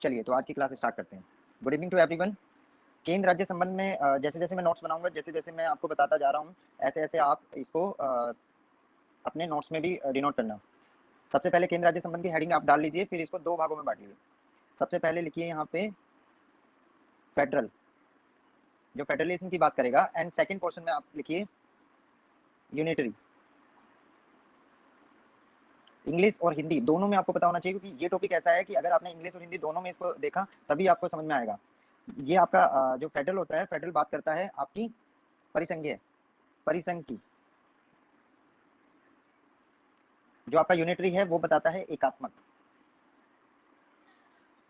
चलिए तो आज की क्लास स्टार्ट करते हैं। Good evening to everyone. केंद्र राज्य संबंध में जैसे जैसे मैं नोट्स बनाऊंगा, जैसे जैसे मैं आपको बताता जा रहा हूँ, ऐसे ऐसे आप इसको अपने नोट्स में भी डिनोट करना। सबसे पहले केंद्र राज्य संबंध की हेडिंग आप डाल लीजिए, फिर इसको दो भागों में बांट लीजिए। सबसे पहले लिखिए यहाँ पे फेडरल, जो फेडरलिज्म की बात करेगा, एंड सेकेंड पोर्शन में आप लिखिए यूनिटरी। इंग्लिश और हिंदी दोनों में आपको पता होना चाहिए, क्योंकि ये टॉपिक ऐसा है कि अगर आपने इंग्लिश और हिंदी दोनों में इसको देखा तभी आपको समझ में आएगा। ये आपका जो फेडरल होता है, फेडरल बात करता है आपकी परिसंघीय परिसंघ की। जो आपका यूनिटरी है वो बताता है एकात्मक।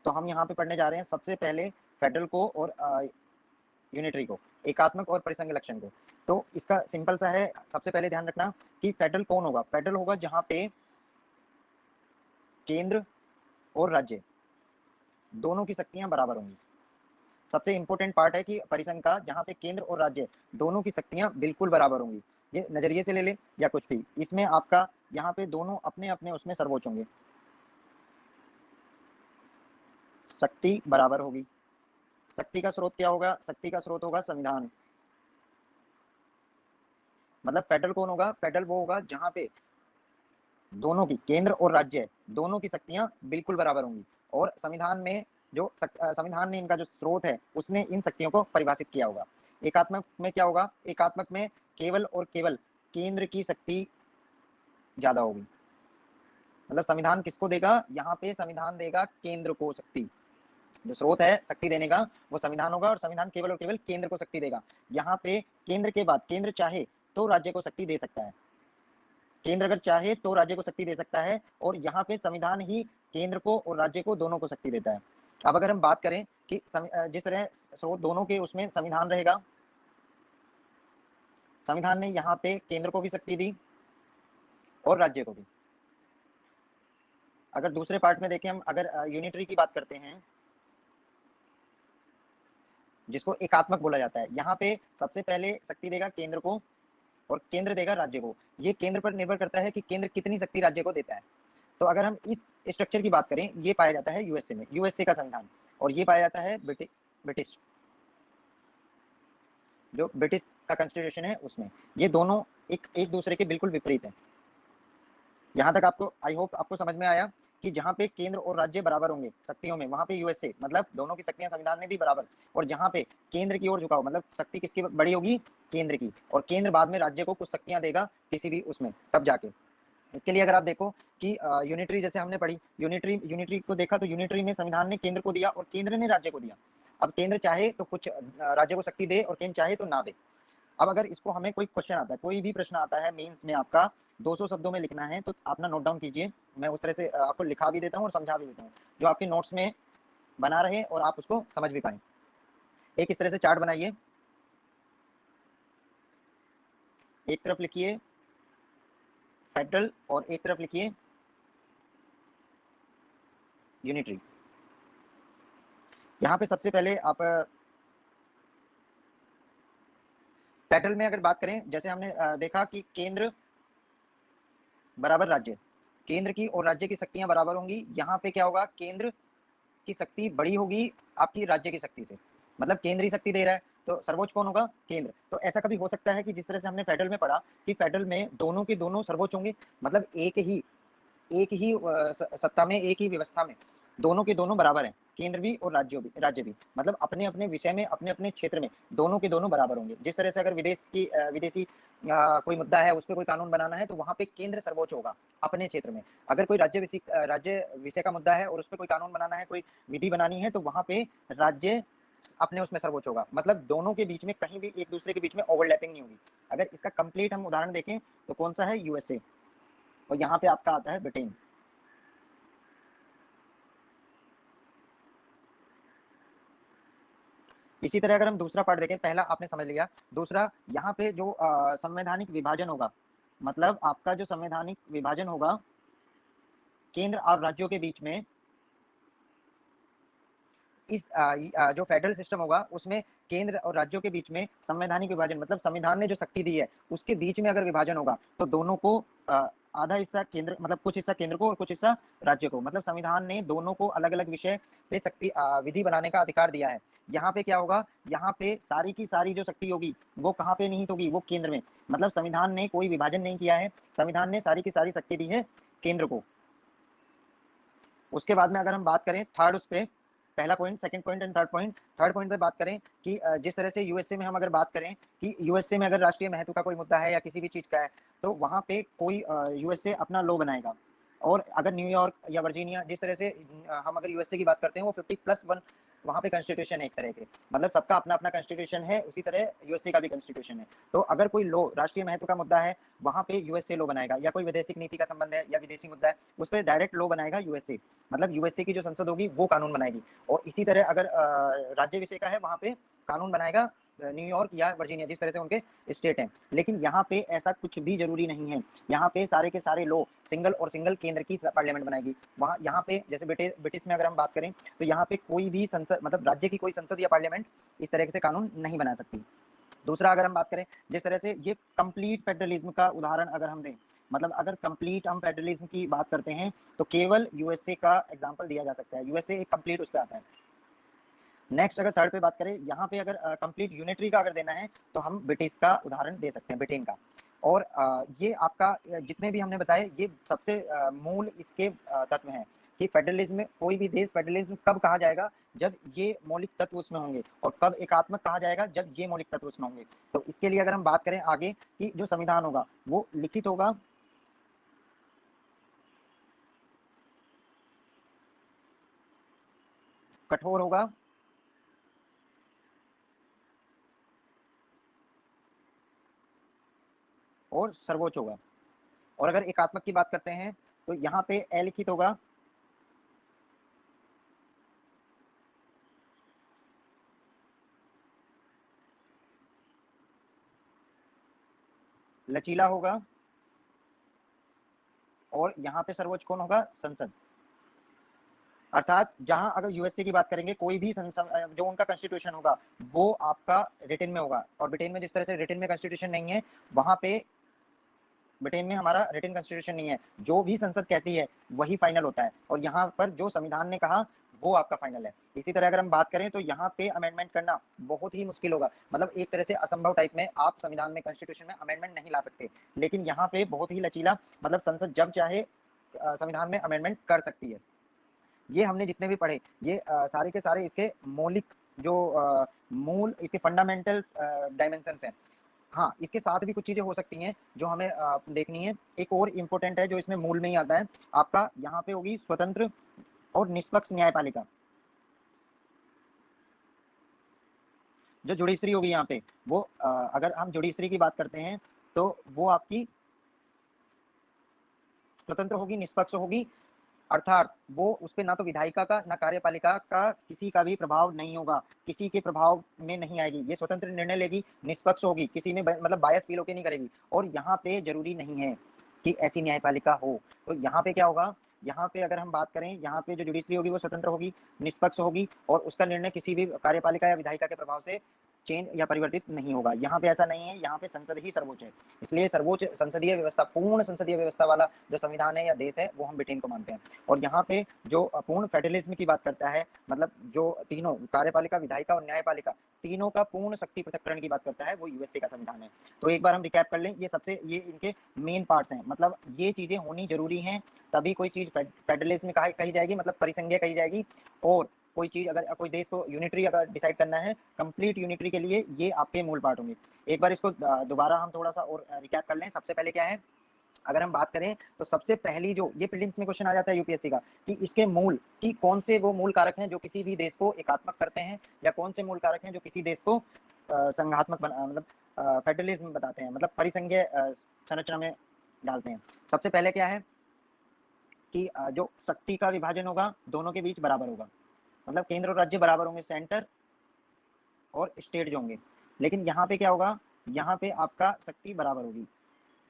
तो हम यहाँ पे पढ़ने जा रहे हैं सबसे पहले फेडरल को और यूनिटरी को, एकात्मक और परिसंघ लक्षण को। तो इसका सिंपल सा है, सबसे पहले ध्यान रखना कि फेडरल कौन होगा। फेडरल होगा जहाँ पे केंद्र और राज्य दोनों की शक्तियां बराबर होंगी। सबसे इंपॉर्टेंट पार्ट है कि परिसंघ का, जहाँ पे केंद्र और राज्य दोनों की शक्तियां बिल्कुल बराबर होंगी। ये नजरिए से ले ले या कुछ भी, इसमें आपका यहाँ पे दोनों अपने अपने उसमें सर्वोच्च होंगे, शक्ति बराबर होगी। शक्ति का स्रोत क्या होगा? शक्ति का स्रोत होगा संविधान। मतलब फेडरल कौन होगा? फेडरल वो होगा जहाँ पे दोनों की, केंद्र और राज्य दोनों की शक्तियां बिल्कुल बराबर होंगी। और संविधान में जो संविधान ने इनका जो स्रोत है उसने इन शक्तियों को परिभाषित किया होगा। एकात्मक में क्या होगा? एकात्मक में केवल और केवल केंद्र की शक्ति ज्यादा होगी। मतलब संविधान किसको देगा? यहाँ पे संविधान देगा केंद्र को शक्ति। जो स्रोत है शक्ति देने का वो संविधान होगा, और संविधान केवल और केवल केंद्र को शक्ति देगा। यहाँ पे केंद्र के बाद केंद्र चाहे तो राज्य को शक्ति दे सकता है। केंद्र अगर चाहे तो राज्य को शक्ति दे सकता है, और यहाँ पे संविधान ही केंद्र को और राज्य को दोनों को शक्ति देता है। अब अगर हम बात करें कि जिस तरह स्रोत दोनों के उसमें संविधान रहेगा, संविधान ने यहाँ पे केंद्र को भी शक्ति दी और राज्य को भी। अगर दूसरे पार्ट में देखें हम, अगर यूनिटरी की बात करते हैं जिसको एकात्मक बोला जाता है, यहाँ पे सबसे पहले शक्ति देगा केंद्र को और केंद्र देगा राज्य को। ये केंद्र पर निर्भर करता है कि केंद्र कितनी शक्ति राज्य को देता है। तो अगर हम इस स्ट्रक्चर की बात करें, ये पाया जाता है यूएसए में, यूएसए का संविधान, और ये पाया जाता है ब्रिटिश, जो ब्रिटिश का कॉन्स्टिट्यूशन है उसमें। ये दोनों एक दूसरे के बिल्कुल विपरीत है। यहाँ तक आपको, आई होप आपको समझ में आया कि जहाँ पे केंद्र और राज्य बराबर होंगे शक्तियों में, वहां पे यूएसए, मतलब दोनों की शक्तियां संविधान ने दी बराबर। और जहाँ पे केंद्र की ओर झुकाव, मतलब शक्ति किसकी बड़ी होगी? केंद्र की, और केंद्र बाद में राज्य को कुछ शक्तियां देगा किसी भी उसमें, तब जाके। इसके लिए अगर आप देखो कि यूनिटरी जैसे हमने पढ़ी, यूनिटरी को देखा, तो यूनिटरी में संविधान ने केंद्र को दिया और केंद्र ने राज्य को दिया। अब केंद्र चाहे तो कुछ राज्य को शक्ति दे और केंद्र चाहे तो ना दे। अब अगर इसको हमें कोई क्वेश्चन आता है, कोई भी प्रश्न आता है मेंस में, आपका 200 शब्दों में लिखना है, तो आप ना नोट डाउन कीजिए। मैं उस तरह से आपको लिखा भी देता हूँ और समझा भी देता हूँ, जो आपके नोट्स में बना रहे और आप उसको समझ भी पाए। एक इस तरह से चार्ट बनाइए, एक तरफ लिखिए फेडरल और एक तरफ लिखिए यूनिटरी। यहाँ पे सबसे पहले आप फेडरल में अगर बात करें, जैसे हमने देखा कि केंद्र बराबर राज्य, केंद्र की और राज्य की शक्तियां बराबर होंगी। यहाँ पे क्या होगा? केंद्र की शक्ति बड़ी होगी आपकी राज्य की शक्ति से, मतलब केंद्र ही शक्ति दे रहा है, तो सर्वोच्च कौन होगा? केंद्र। तो ऐसा कभी हो सकता है कि जिस तरह से हमने फेडरल में पढ़ा कि फेडरल में दोनों के दोनों सर्वोच्च होंगे, मतलब एक ही सत्ता में, एक ही व्यवस्था में दोनों के दोनों बराबर हैं, केंद्र भी और राज्य भी, मतलब अपने अपने विषय में, अपने अपने क्षेत्र में दोनों के दोनों बराबर होंगे। जिस तरह से अगर विदेशी कोई मुद्दा है, उस पर कोई कानून बनाना है, तो वहां पे केंद्र सर्वोच्च होगा अपने क्षेत्र में। अगर कोई राज्य विषय का मुद्दा है और उस पर कोई कानून बनाना है, कोई विधि बनानी है, तो वहां पे राज्य अपने उसमें सर्वोच्च होगा। मतलब दोनों के बीच में कहीं भी एक दूसरे के बीच में ओवरलैपिंग नहीं होगी। अगर इसका कंप्लीट हम उदाहरण देखें तो कौन सा है? यूएसए, और यहाँ पे आपका आता है ब्रिटेन। इसी तरह अगर हम दूसरा पार्ट देखें, पहला आपने समझ लिया, दूसरा यहाँ पे जो संवैधानिक विभाजन होगा, मतलब आपका जो संवैधानिक विभाजन होगा केंद्र और राज्यों के बीच में, इस जो फेडरल सिस्टम होगा उसमें केंद्र और राज्यों के बीच में संवैधानिक विभाजन, मतलब संविधान ने जो शक्ति दी है उसके बीच में अगर विभाजन होगा, तो दोनों को आधा हिस्सा केंद्र, मतलब कुछ हिस्सा केंद्र को और कुछ हिस्सा राज्य को। मतलब संविधान ने दोनों को अलग अलग विषय पे शक्ति विधि बनाने का अधिकार दिया है। यहाँ पे क्या होगा, यहाँ पे सारी की सारी जो शक्ति होगी वो कहाँ पे निहित होगी, वो केंद्र में। मतलब संविधान ने कोई विभाजन नहीं किया है, संविधान ने सारी की सारी शक्ति दी है केंद्र को। उसके बाद में अगर हम बात करें थर्ड, उस पे पहला point, second point and third point. Third point पे बात करें कि जिस तरह से यूएसए में हम अगर बात करें कि यूएसए में अगर राष्ट्रीय महत्व का कोई मुद्दा है या किसी भी चीज का है, तो वहां पे कोई यूएसए अपना लॉ बनाएगा। और अगर न्यूयॉर्क या वर्जीनिया, जिस तरह से हम अगर यूएसए की बात करते हैं, वो 50+1 वहां पे कॉन्स्टिट्यूशन है एक तरह के, मतलब सबका अपना अपना कॉन्स्टिट्यूशन है, उसी तरह यूएसए का भी कॉन्स्टिट्यूशन है। तो अगर कोई लॉ राष्ट्रीय महत्व का मुद्दा है, वहां पे यूएसए लॉ बनाएगा, या कोई विदेशी नीति का संबंध है या विदेशी मुद्दा है, उस पर डायरेक्ट लॉ बनाएगा यूएसए। मतलब यूएसए की जो संसद होगी वो कानून बनाएगी। और इसी तरह अगर राज्य विषय का है, वहां पे कानून बनाएगा न्यूयॉर्क या वर्जीनिया, जिस तरह से उनके स्टेट हैं। लेकिन यहाँ पे ऐसा कुछ भी जरूरी नहीं है, यहाँ पे सारे के सारे लॉ सिंगल और सिंगल केंद्र की पार्लियामेंट बनाएगी। वहाँ यहाँ पे जैसे ब्रिटिश में अगर हम बात करें, तो यहाँ पे कोई भी संसद, मतलब राज्य की कोई संसद या पार्लियामेंट इस तरह से कानून नहीं बना सकती। दूसरा अगर हम बात करें, जिस तरह से ये कंप्लीट फेडरलिज्म का उदाहरण अगर हम दें, मतलब अगर कंप्लीट हम फेडरलिज्म की बात करते हैं, तो केवल यूएसए का एग्जांपल दिया जा सकता है। यूएसए एक कंप्लीट उस पर आता है। नेक्स्ट अगर थर्ड पे बात करें, यहाँ पे अगर कंप्लीट यूनिटरी का अगर देना है, तो हम ब्रिटिश का उदाहरण दे सकते हैं, ब्रिटेन का। और ये आपका जितने भी हमने बताए, ये सबसे मूल इसके तत्व हैं कि फेडरलिज्म में कोई भी देश फेडरलिज्म कब कहा जाएगा, जब ये मौलिक तत्व उसमें होंगे, और कब एकात्मक कहा जाएगा, जब ये मौलिक तत्व उसमें होंगे। तो इसके लिए अगर हम बात करें आगे कि जो संविधान होगा वो लिखित होगा, कठोर होगा, और सर्वोच्च होगा। और अगर एकात्मक की बात करते हैं, तो यहाँ पे अलिखित होगा, लचीला होगा, और यहाँ पे सर्वोच्च कौन होगा, संसद। अर्थात जहां अगर यूएसए की बात करेंगे, कोई भी जो उनका कॉन्स्टिट्यूशन होगा वो आपका रिटन में होगा। और ब्रिटेन में जिस तरह से रिटन में कॉन्स्टिट्यूशन नहीं है, वहां पे ब्रिटेन में हमारा रिटन कॉन्स्टिट्यूशन नहीं है, जो भी संसद कहती है वही फाइनल होता है। और यहाँ पर जो संविधान ने कहा वो आपका फाइनल है। इसी तरह अगर हम बात करें, तो यहाँ पे अमेंडमेंट करना बहुत ही मुश्किल होगा, मतलब एक तरह से असंभव टाइप में, आप संविधान में कॉन्स्टिट्यूशन में अमेंडमेंट नहीं ला सकते। लेकिन यहाँ पे बहुत ही लचीला, मतलब संसद जब चाहे संविधान में अमेंडमेंट कर सकती है। ये हमने जितने भी पढ़े, ये सारे के सारे इसके मौलिक जो मूल इसके फंडामेंटल्स डायमेंशंस हैं। हाँ, इसके साथ भी कुछ चीजें हो सकती हैं जो हमें देखनी है। एक और इम्पोर्टेंट है जो इसमें मूल में ही आता है आपका, यहाँ पे होगी स्वतंत्र और निष्पक्ष न्यायपालिका। जो जुडिशरी होगी यहाँ पे, वो अगर हम जुडिशरी की बात करते हैं, तो वो आपकी स्वतंत्र होगी, निष्पक्ष होगी। अर्थात वो उस पे ना तो विधायिका का ना कार्यपालिका का किसी का भी प्रभाव नहीं होगा, किसी के प्रभाव में नहीं आएगी। ये स्वतंत्र निर्णय लेगी, निष्पक्ष होगी, किसी में मतलब बायस फील होकर नहीं करेगी। और यहाँ पे जरूरी नहीं है कि ऐसी न्यायपालिका हो। तो यहाँ पे क्या होगा, यहाँ पे अगर हम बात करें, यहाँ पे जो जुडिशरी होगी वो स्वतंत्र होगी, निष्पक्ष होगी, और उसका निर्णय किसी भी कार्यपालिका या विधायिका के प्रभाव से चेंज या परिवर्तित नहीं होगा। यहाँ पे ऐसा नहीं है, यहाँ पे संसद ही सर्वोच्च है। इसलिए सर्वोच्च संसदीय व्यवस्था, पूर्ण संसदीय व्यवस्था वाला जो संविधान है या देश है, वो हम ब्रिटेन को मानते हैं। और यहाँ पे जो पूर्ण फेडरलिज्म की बात करता है, मतलब जो तीनों कार्यपालिका, विधायिका और न्यायपालिका, तीनों का पूर्ण शक्ति पृथक्करण की बात करता है, वो यूएसए का संविधान है। तो एक बार हम रिकैप कर लें, ये इनके मेन पार्ट्स हैं, मतलब ये चीजें होनी जरूरी हैं, तभी कोई चीज फेडरलिज्म में कही जाएगी, मतलब परिसंघीय कही जाएगी। और कोई चीज अगर कोई देश को यूनिटरी अगर डिसाइड करना है, कंप्लीट यूनिटरी के लिए ये आपके मूल पार्ट होंगे। एक बार इसको दोबारा हम थोड़ा सा और रिकैप कर लें। सबसे पहले क्या है, अगर हम बात करें, तो सबसे पहली जो ये प्रीलिम्स में क्वेश्चन आ जाता है यूपीएससी का, कि इसके मूल, कि कौन से वो मूल कारक हैं जो किसी भी देश को एकात्मक करते हैं, या कौन से मूल कारक हैं जो किसी देश को संघात्मक मतलब फेडरलिज्म बताते हैं, मतलब परिसंघीय संरचना में डालते हैं। सबसे पहले क्या है कि जो शक्ति का विभाजन होगा दोनों के बीच बराबर होगा, मतलब केंद्र और राज्य बराबर होंगे, सेंटर और स्टेट जो होंगे। लेकिन यहाँ पे क्या होगा, यहाँ पे आपका शक्ति बराबर होगी।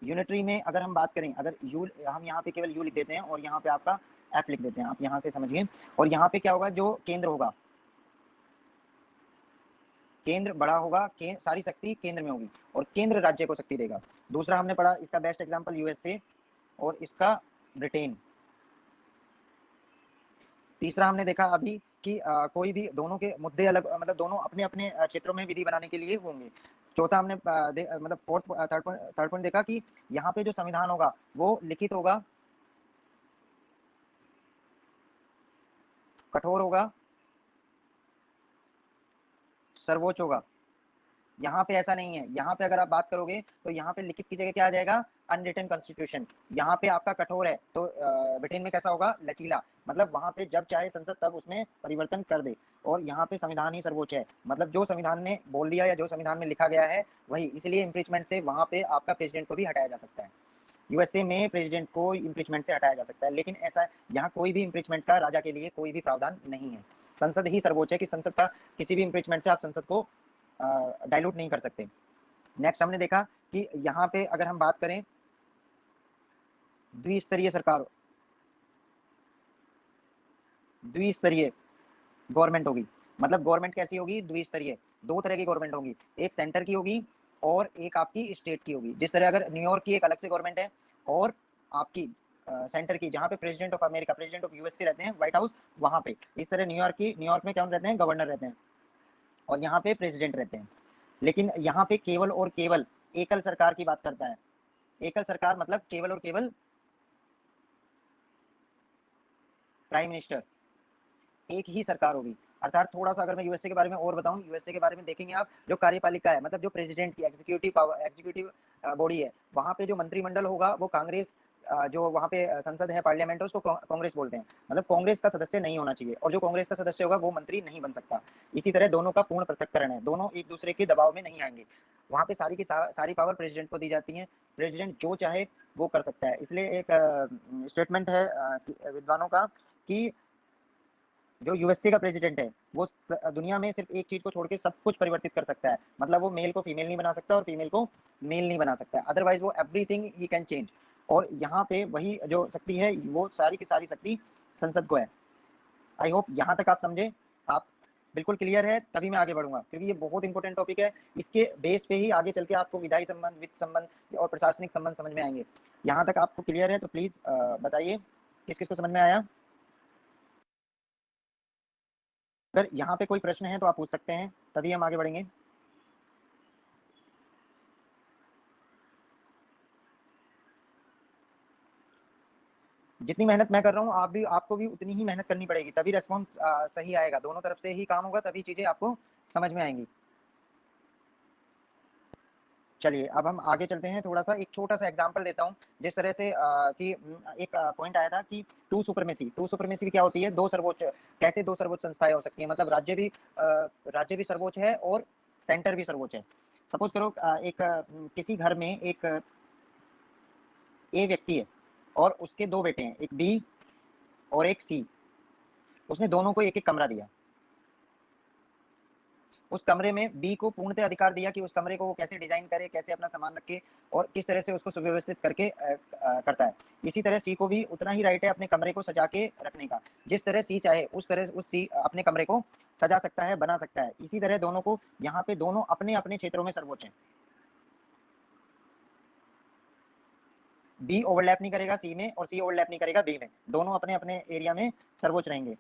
यूनिटरी में अगर हम बात करें, अगर यू, हम यहाँ पे केवल यू लिख देते हैं और यहाँ पे आपका एफ लिख देते हैं, आप यहाँ से समझिए। और यहाँ पे क्या होगा, जो केंद्र होगा, केंद्र बड़ा होगा, सारी शक्ति केंद्र में होगी, और केंद्र राज्य को शक्ति देगा। दूसरा हमने पढ़ा, इसका बेस्ट एग्जांपल यूएसए। और इसका ब्रिटेन। तीसरा हमने देखा अभी कि कोई भी दोनों के मुद्दे अलग, मतलब दोनों अपने अपने क्षेत्रों में विधि बनाने के लिए होंगे। चौथा हमने मतलब थर्ड पॉइंट देखा कि यहाँ पे जो संविधान होगा वो लिखित होगा, कठोर होगा, सर्वोच्च होगा। यहाँ पे ऐसा नहीं है, यहाँ पे अगर आप बात करोगे तो यहाँ पे लिखित की जगह क्या आ जाएगा, अनरिटन कॉन्स्टिट्यूशन। यहाँ पे आपका कठोर है तो ब्रिटेन में कैसा होगा, लचीला, मतलब वहां पे जब चाहे संसद तब उसमें परिवर्तन कर दे। और यहाँ पे संविधान ही सर्वोच्च है, मतलब जो संविधान ने बोल दिया या जो संविधान में लिखा गया है वही, इसलिए इम्पीचमेंट से वहां पे आपका प्रेसिडेंट को भी हटाया जा सकता है। यूएसए में प्रेसिडेंट को इम्पीचमेंट से हटाया जा सकता है, लेकिन ऐसा यहाँ कोई भी इम्पीचमेंट का राजा के लिए कोई भी प्रावधान नहीं है। संसद ही सर्वोच्च है कि संसद का किसी भी इम्पीचमेंट से आप संसद को डाइल्यूट नहीं कर सकते। नेक्स्ट हमने देखा कि यहाँ पे अगर हम बात करें द्विस्तरीय सरकार, द्विस्तरीय गवर्नमेंट होगी, मतलब गवर्नमेंट कैसी होगी, द्विस्तरीय। दो तरह की गवर्नमेंट होगी, एक सेंटर की होगी और एक आपकी स्टेट की होगी। जिस तरह अगर न्यूयॉर्क की एक अलग से गवर्नमेंट है और आपकी सेंटर की, जहाँ पे president of America, president of USA रहते हैं, व्हाइट हाउस, वहां पे इस तरह न्यूयॉर्क में क्या रहते हैं, गवर्नर रहते हैं और यहाँ पे प्रेसिडेंट रहते हैं। लेकिन यहाँ पे केवल और केवल एकल सरकार की बात करता है। एकल सरकार मतलब केवल और केवल प्राइम मिनिस्टर, एक ही सरकार होगी। अर्थात थोड़ा सा अगर मैं यूएसए के बारे में और बताऊं, यूएसए के बारे में देखेंगे आप, जो कार्यपालिका है, मतलब जो प्रेसिडेंट की एग्जीक्यूटिव पावर, एग्जीक्यूटिव बॉडी है, वहां पे जो मंत्रिमंडल होगा वो कांग्रेस, जो वहां पे संसद है, पार्लियामेंट है, उसको कांग्रेस बोलते हैं। मतलब कांग्रेस का सदस्य नहीं होना चाहिए, और जो कांग्रेस का सदस्य होगा वो मंत्री नहीं बन सकता। इसी तरह दोनों का पूर्ण पृथक्करण है, दोनों एक दूसरे के दबाव में नहीं आएंगे। वहां पे सारी की सारी पावर प्रेसिडेंट को दी जाती है, प्रेसिडेंट जो चाहे वो कर सकता है। इसलिए एक स्टेटमेंट है विद्वानों का कि जो यूएसए का प्रेसिडेंट है वो दुनिया में सिर्फ एक चीज को छोड़ के सब कुछ परिवर्तित कर सकता है, मतलब वो मेल को फीमेल नहीं बना सकता और फीमेल को मेल नहीं बना सकता, अदरवाइज वो एवरीथिंग ही कैन चेंज। और यहाँ पे वही जो शक्ति है वो सारी की सारी शक्ति संसद को है। आई होप यहाँ तक आप समझे, आप बिल्कुल क्लियर है, तभी मैं आगे बढ़ूंगा क्योंकि ये बहुत इंपॉर्टेंट टॉपिक है। इसके बेस पे ही आगे चल के आपको विधायी संबंध, वित्त संबंध और प्रशासनिक संबंध समझ में आएंगे। यहाँ तक आपको क्लियर है तो प्लीज बताइए किस किस को समझ में आया। अगर यहाँ पे कोई प्रश्न है तो आप पूछ सकते हैं, तभी हम आगे बढ़ेंगे। जितनी मेहनत मैं कर रहा हूँ आप भी, आपको भी उतनी ही मेहनत करनी पड़ेगी, तभी रेस्पॉन्स सही आएगा। दोनों तरफ से ही काम होगा तभी चीजें आपको समझ में आएंगी। चलिए अब हम आगे चलते हैं, थोड़ा सा एक छोटा सा एग्जांपल देता हूँ। जिस तरह से कि एक पॉइंट आया था कि टू सुपरमेसी क्या होती है, दो सर्वोच्च, कैसे दो सर्वोच्च संस्थाएं हो सकती है, मतलब राज्य भी सर्वोच्च है और सेंटर भी सर्वोच्च है। सपोज करो एक किसी घर में एक ए व्यक्ति है और उसके दो बेटे हैं, एक बी और एक सी। उसने दोनों को एक एक कमरा दिया। उस कमरे में बी को पूर्णतः अधिकार दिया कि उस कमरे को वो कैसे डिजाइन करे, कैसे अपना सामान रखे और किस तरह से उसको सुव्यवस्थित करके करता है। इसी तरह सी को भी उतना ही राइट है अपने कमरे को सजा के रखने का। जिस तरह सी चाहे उस तरह उस सी अपने कमरे को सजा सकता है, बना सकता है। इसी तरह दोनों को, यहाँ पे दोनों अपने अपने क्षेत्रों में सर्वोच्च है। बी ओवरलैप नहीं करेगा सी में और सी ओवरलैप नहीं करेगा बी में, दोनों अपने अपने एरिया में सर्वोच्च रहेंगे।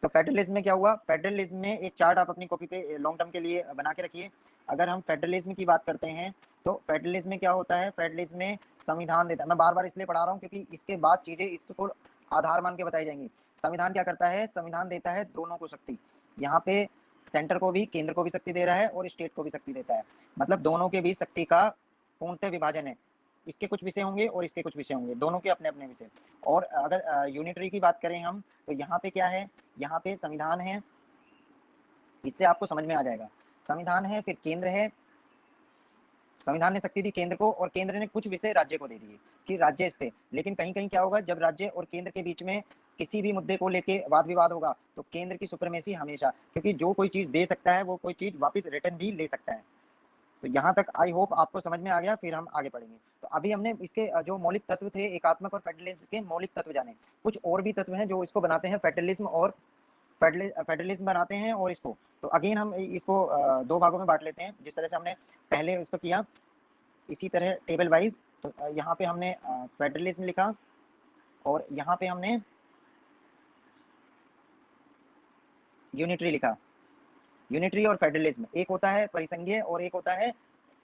तो फेडरलिज्म में क्या हुआ, फेडरलिज्म में एक चार्ट आप अपनी कॉपी पे लॉन्ग टर्म के लिए बना के रखिए। अगर हम फेडरलिज्म की बात करते हैं तो फेडरलिज्म में क्या होता है, फेडरलिज्म में संविधान देता है। मैं बार बार इसलिए पढ़ा रहा हूँ क्योंकि इसके बाद चीजें इसको आधार मान के बताई जाएंगी। संविधान क्या करता है, संविधान देता है दोनों को शक्ति। यहाँ पे सेंटर को भी, केंद्र को भी शक्ति दे रहा है और स्टेट को भी शक्ति देता है, मतलब दोनों के बीच शक्ति का पूर्णतः विभाजन है। इसके कुछ विषय होंगे और इसके कुछ विषय होंगे, दोनों के अपने अपने विषय। और अगर यूनिटरी की बात करें हम तो यहाँ पे क्या है, यहाँ पे संविधान है, इससे आपको समझ में आ जाएगा। संविधान है, फिर केंद्र है, संविधान ने शक्ति दी केंद्र को और केंद्र ने कुछ विषय राज्य को दे दिए कि राज्य इस पे। लेकिन कहीं कहीं क्या होगा, जब राज्य और केंद्र के बीच में किसी भी मुद्दे को लेके वाद विवाद होगा तो केंद्र की सुप्रीमेसी हमेशा, क्योंकि जो कोई चीज दे सकता है वो कोई चीज वापस रिटर्न भी ले सकता है। तो यहाँ तक आई होप आपको समझ में आ गया, फिर हम आगे बढ़ेंगे। तो अभी हमने इसके जो मौलिक तत्व थे एकात्मक और फेडरलिज्म के मौलिक तत्व जाने। कुछ और भी तत्व हैं जो इसको बनाते हैं, फेडरलिज्म और फेडरलिज्म बनाते हैं। और इसको तो अगेन हम इसको दो भागों में बांट लेते हैं, जिस तरह से हमने पहले उसको किया। इसी तरह टेबल वाइज, तो यहाँ पे हमने फेडरलिज्म लिखा और यहाँ पे हमने यूनिटरी लिखा। यूनिटरी और फेडरलिज्म, एक होता है परिसंघीय और एक होता है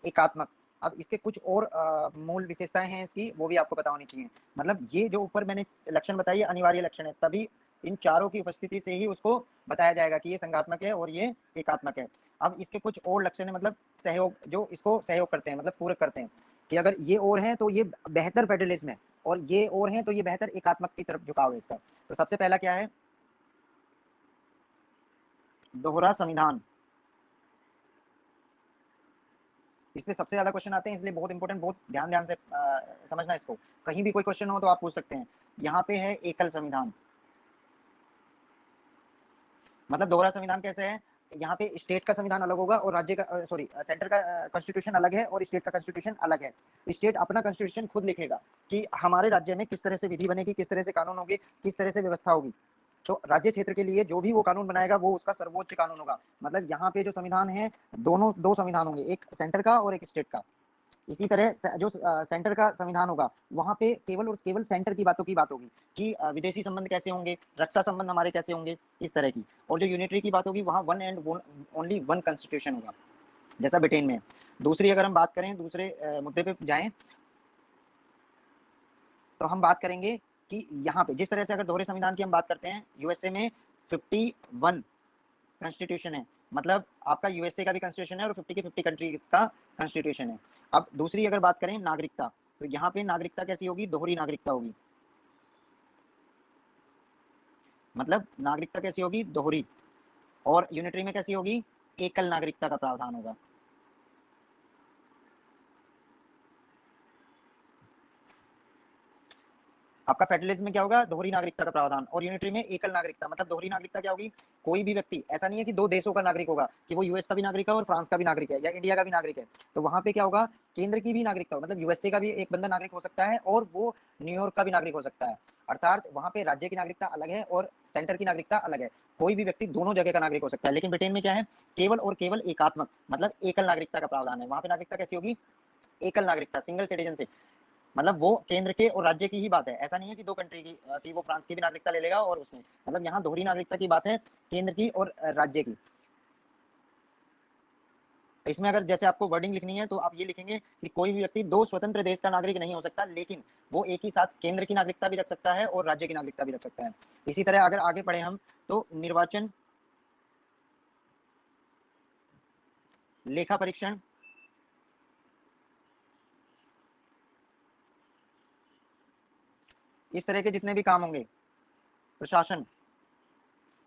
एकात्मक। अब इसके कुछ और मूल विशेषताएं हैं इसकी, वो भी आपको पता होनी चाहिए। मतलब ये जो ऊपर मैंने लक्षण बताई अनिवार्य लक्षण है, तभी इन चारों की उपस्थिति से ही उसको बताया जाएगा कि ये संघात्मक है और ये एकात्मक है। अब इसके कुछ और लक्षण है, मतलब सहयोग, जो इसको सहयोग करते हैं, मतलब पूरक करते हैं कि अगर ये और है तो ये बेहतर फेडरलिज्म है, और ये और है तो ये बेहतर एकात्मक की तरफ झुकाव है इसका। तो सबसे पहला क्या है? दोहरा संविधान। इसमें सबसे ज्यादा क्वेश्चन आते हैं, इसलिए बहुत इंपॉर्टेंट, बहुत ध्यान ध्यान से समझना इसको। कहीं भी कोई क्वेश्चन हो तो आप पूछ सकते हैं। यहाँ पे है एकल संविधान। मतलब दोहरा संविधान कैसे है? यहाँ पे स्टेट का संविधान अलग होगा और राज्य का, सॉरी, सेंटर का कॉन्स्टिट्यूशन अलग है और स्टेट का कॉन्स्टिट्यूशन अलग है। स्टेट अपना कॉन्स्टिट्यूशन खुद लिखेगा कि हमारे राज्य में किस तरह से विधि बनेगी, किस तरह से कानून होगी, किस तरह से व्यवस्था होगी। तो राज्य क्षेत्र के लिए जो भी वो कानून बनाएगा वो उसका सर्वोच्च कानून होगा। मतलब यहाँ पे जो संविधान है, दोनों दो संविधान होंगे, एक सेंटर का और एक स्टेट का। इसी तरह जो सेंटर का संविधान होगा, वहां पे केवल और केवल सेंटर की बातों की बात होगी कि विदेशी संबंध कैसे होंगे, रक्षा संबंध हमारे कैसे होंगे, इस तरह की। और जो यूनिटरी की बात होगी, वहां one and only one constitution होगा, जैसा ब्रिटेन में। दूसरी अगर हम बात करें, दूसरे मुद्दे पे जाएं, तो हम बात करेंगे कि यहाँ पे जिस तरह से अगर दोहरे संविधान की हम बात करते हैं, यूएसए में 51 कॉन्स्टिट्यूशन है। मतलब आपका यूएसए का भी कॉन्स्टिट्यूशन है और 50 की 50 कंट्रीज का कॉन्स्टिट्यूशन है। अब दूसरी अगर बात करें नागरिकता, तो यहाँ पे नागरिकता कैसी होगी? दोहरी नागरिकता होगी। मतलब नागरिकता कैसी होगी? दोहरी। और यूनिटरी में कैसी होगी? एकल नागरिकता का प्रावधान होगा। आपका फेडरलिज्म में क्या होगा? दोहरी नागरिकता का प्रावधान। और यूनिटरी में एकल नागरिकता। मतलब दोहरी नागरिकता क्या होगी? कोई भी व्यक्ति, ऐसा नहीं है कि दो देशों का नागरिक होगा, कि वो यूएस का भी नागरिक है और फ्रांस का भी नागरिक है या इंडिया का भी नागरिक है। तो वहां पे क्या होगा? केंद्र की भी नागरिकता, मतलब यूएसए का भी एक बंदा नागरिक हो सकता है और वो न्यूयॉर्क का भी नागरिक हो सकता है। अर्थात वहां पे राज्य की नागरिकता अलग है और सेंटर की नागरिकता अलग है। कोई भी व्यक्ति दोनों जगह का नागरिक हो सकता है। लेकिन ब्रिटेन में क्या है? केवल और केवल एकात्मक, मतलब एकल नागरिकता का प्रावधान है। वहां पे नागरिकता कैसी होगी? एकल नागरिकता, सिंगल सिटीजनशिप। मतलब वो केंद्र के और राज्य की ही बात है, ऐसा नहीं है कि दो कंट्री की वो फ्रांस की भी नागरिकता ले लेगा और उसमें, मतलब यहाँ दोहरी नागरिकता की बात है, केंद्र की और राज्य की। इसमें अगर जैसे आपको वर्डिंग लिखनी है तो आप ये लिखेंगे कि कोई भी व्यक्ति दो स्वतंत्र देश का नागरिक नहीं हो सकता, लेकिन वो एक ही साथ केंद्र की नागरिकता भी रख सकता है और राज्य की नागरिकता भी रख सकता है। इसी तरह अगर आगे पढ़े हम, तो निर्वाचन, लेखा परीक्षण, इस तरह के जितने भी काम होंगे, प्रशासन,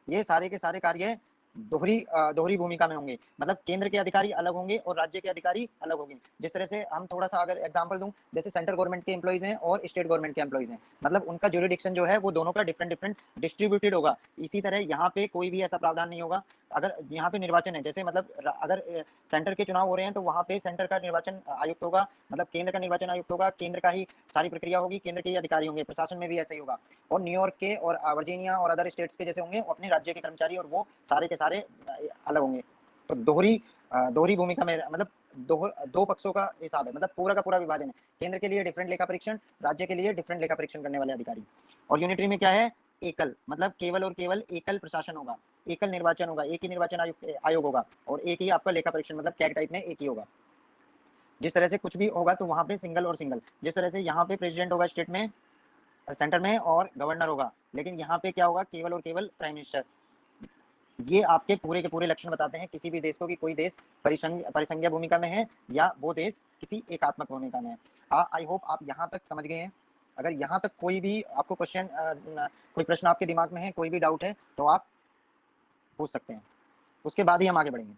ये सारे के सारे कार्य दोहरी भूमिका में होंगे। मतलब केंद्र के अधिकारी अलग होंगे और राज्य के अधिकारी अलग होंगे। जिस तरह से हम थोड़ा सा अगर एग्जांपल दूं, जैसे सेंट्रल गवर्नमेंट के एम्प्लॉइज हैं और स्टेट गवर्नमेंट के एम्प्लॉइज हैं, मतलब उनका ज्यूरिडिक्शन जो है वो दोनों का डिफरेंट डिफरेंट डिस्ट्रीब्यूटेड होगा। इसी तरह यहाँ पे कोई भी ऐसा प्रावधान नहीं होगा। अगर यहाँ पे निर्वाचन है, जैसे मतलब अगर सेंटर के चुनाव हो रहे हैं तो वहाँ पे सेंटर का निर्वाचन आयुक्त होगा, मतलब केंद्र का निर्वाचन आयुक्त होगा, केंद्र का ही सारी प्रक्रिया होगी, केंद्र के ही अधिकारी होंगे। प्रशासन में भी ऐसा ही होगा। और न्यूयॉर्क के और वर्जीनिया और अदर स्टेट्स के जैसे होंगे, वो अपने राज्य के कर्मचारी और वो सारे के सारे अलग होंगे। तो दोहरी भूमिका में, मतलब दो पक्षों का हिसाब है, मतलब पूरा का पूरा विभाजन है। केंद्र के लिए डिफरेंट लेखा परीक्षण, राज्य के लिए डिफरेंट लेखा परीक्षण करने वाले अधिकारी। और यूनिटरी में क्या है? एकल, मतलब केवल और केवल एकल प्रशासन होगा, एकल निर्वाचन होगा, एक ही निर्वाचन आयोग होगा और एक ही आपका लेखा परीक्षण, मतलब कैग टाइप में एक ही होगा। जिस तरह से कुछ भी होगा तो वहां पे सिंगल और सिंगल, जिस तरह से यहाँ पे प्रेसिडेंट होगा स्टेट में, सेंटर में, और गवर्नर होगा, लेकिन यहाँ पे क्या होगा? केवल और केवल प्राइम मिनिस्टर। ये आपके पूरे के पूरे लक्षण बताते हैं किसी भी देश को कि कोई देश परिसंघीय भूमिका में है या वो देश किसी एकात्मक भूमिका में है। आई होप आप यहाँ तक समझ गए हैं। अगर यहाँ तक कोई भी आपको क्वेश्चन, कोई प्रश्न आपके दिमाग में है, कोई भी डाउट है, तो आप पूछ सकते हैं, उसके बाद ही हम आगे बढ़ेंगे।